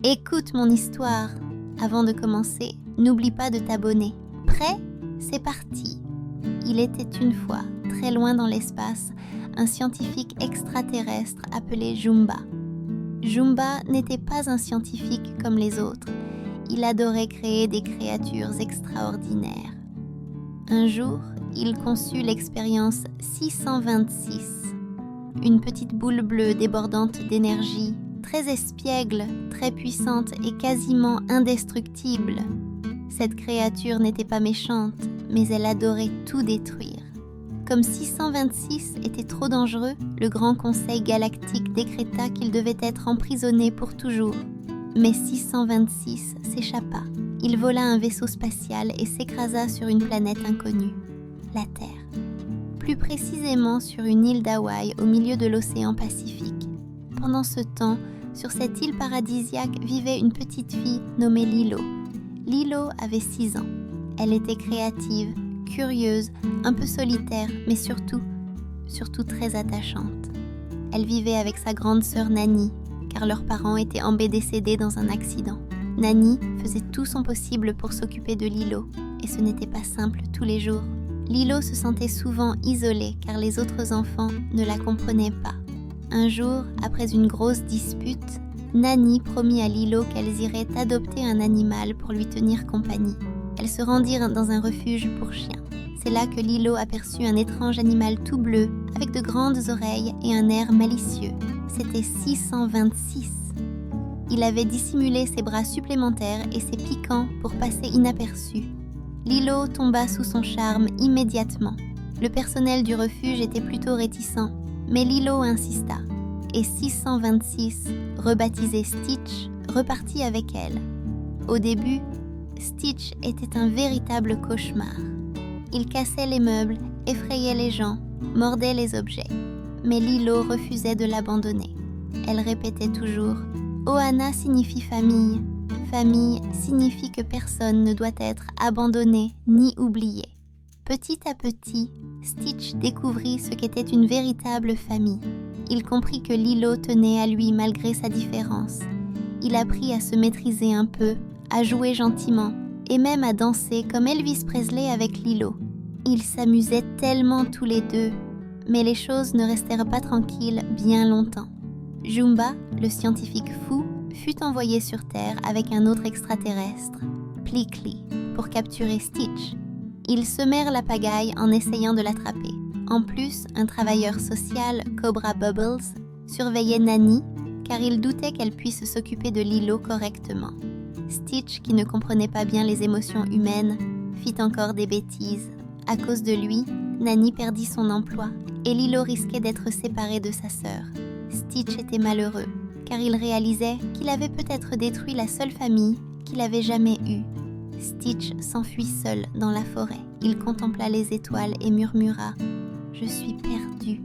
Écoute mon histoire. Avant de commencer, n'oublie pas de t'abonner. Prêt? C'est parti. Il était une fois, très loin dans l'espace, un scientifique extraterrestre appelé Jumba. Jumba n'était pas un scientifique comme les autres. Il adorait créer des créatures extraordinaires. Un jour, il conçut l'expérience 626. Une petite boule bleue débordante d'énergie, très espiègle, très puissante et quasiment indestructible. Cette créature n'était pas méchante, mais elle adorait tout détruire. Comme 626 était trop dangereux, le Grand Conseil Galactique décréta qu'il devait être emprisonné pour toujours. Mais 626 s'échappa. Il vola un vaisseau spatial et s'écrasa sur une planète inconnue, la Terre. Plus précisément sur une île d'Hawaï au milieu de l'océan Pacifique. Pendant ce temps, sur cette île paradisiaque vivait une petite fille nommée Lilo. Lilo avait 6 ans. Elle était créative, curieuse, un peu solitaire, mais surtout très attachante. Elle vivait avec sa grande sœur Nani, car leurs parents étaient décédés dans un accident. Nani faisait tout son possible pour s'occuper de Lilo, et ce n'était pas simple tous les jours. Lilo se sentait souvent isolée car les autres enfants ne la comprenaient pas. Un jour, après une grosse dispute, Nani promit à Lilo qu'elles iraient adopter un animal pour lui tenir compagnie. Elles se rendirent dans un refuge pour chiens. C'est là que Lilo aperçut un étrange animal tout bleu, avec de grandes oreilles et un air malicieux. C'était 626. Il avait dissimulé ses bras supplémentaires et ses piquants pour passer inaperçu. Lilo tomba sous son charme immédiatement. Le personnel du refuge était plutôt réticent, mais Lilo insista. Et 626, rebaptisé Stitch, repartit avec elle. Au début, Stitch était un véritable cauchemar. Il cassait les meubles, effrayait les gens, mordait les objets. Mais Lilo refusait de l'abandonner. Elle répétait toujours « Ohana signifie famille. Famille signifie que personne ne doit être abandonné ni oublié. » Petit à petit, Stitch découvrit ce qu'était une véritable famille. Il comprit que Lilo tenait à lui malgré sa différence. Il apprit à se maîtriser un peu, à jouer gentiment et même à danser comme Elvis Presley avec Lilo. Ils s'amusaient tellement tous les deux, mais les choses ne restèrent pas tranquilles bien longtemps. Jumba, le scientifique fou, fut envoyé sur Terre avec un autre extraterrestre, Plickly, pour capturer Stitch. Ils semèrent la pagaille en essayant de l'attraper. En plus, un travailleur social, Cobra Bubbles, surveillait Nani, car il doutait qu'elle puisse s'occuper de Lilo correctement. Stitch, qui ne comprenait pas bien les émotions humaines, fit encore des bêtises. À cause de lui, Nani perdit son emploi et Lilo risquait d'être séparée de sa sœur. Stitch était malheureux, car il réalisait qu'il avait peut-être détruit la seule famille qu'il avait jamais eue. Stitch s'enfuit seul dans la forêt. Il contempla les étoiles et murmura « Je suis perdu ».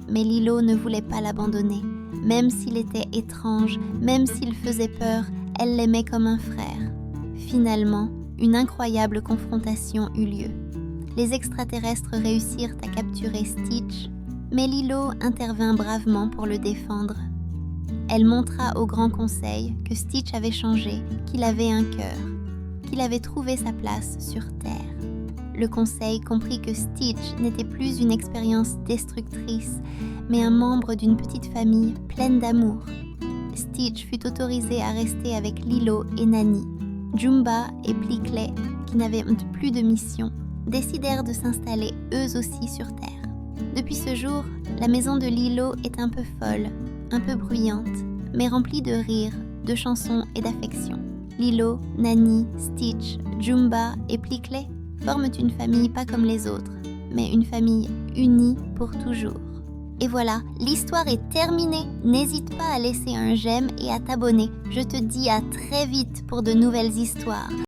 Mais Lilo ne voulait pas l'abandonner. Même s'il était étrange, même s'il faisait peur, elle l'aimait comme un frère. Finalement, une incroyable confrontation eut lieu. Les extraterrestres réussirent à capturer Stitch, mais Lilo intervint bravement pour le défendre. Elle montra au Grand Conseil que Stitch avait changé, qu'il avait un cœur, qu'il avait trouvé sa place sur Terre. Le Conseil comprit que Stitch n'était plus une expérience destructrice, mais un membre d'une petite famille pleine d'amour. Stitch fut autorisé à rester avec Lilo et Nani. Jumba et Plickly, qui n'avaient plus de mission, décidèrent de s'installer eux aussi sur Terre. Depuis ce jour, la maison de Lilo est un peu folle, un peu bruyante, mais remplie de rires, de chansons et d'affection. Lilo, Nani, Stitch, Jumba et Plickly forment une famille pas comme les autres, mais une famille unie pour toujours. Et voilà, l'histoire est terminée. N'hésite pas à laisser un j'aime et à t'abonner. Je te dis à très vite pour de nouvelles histoires.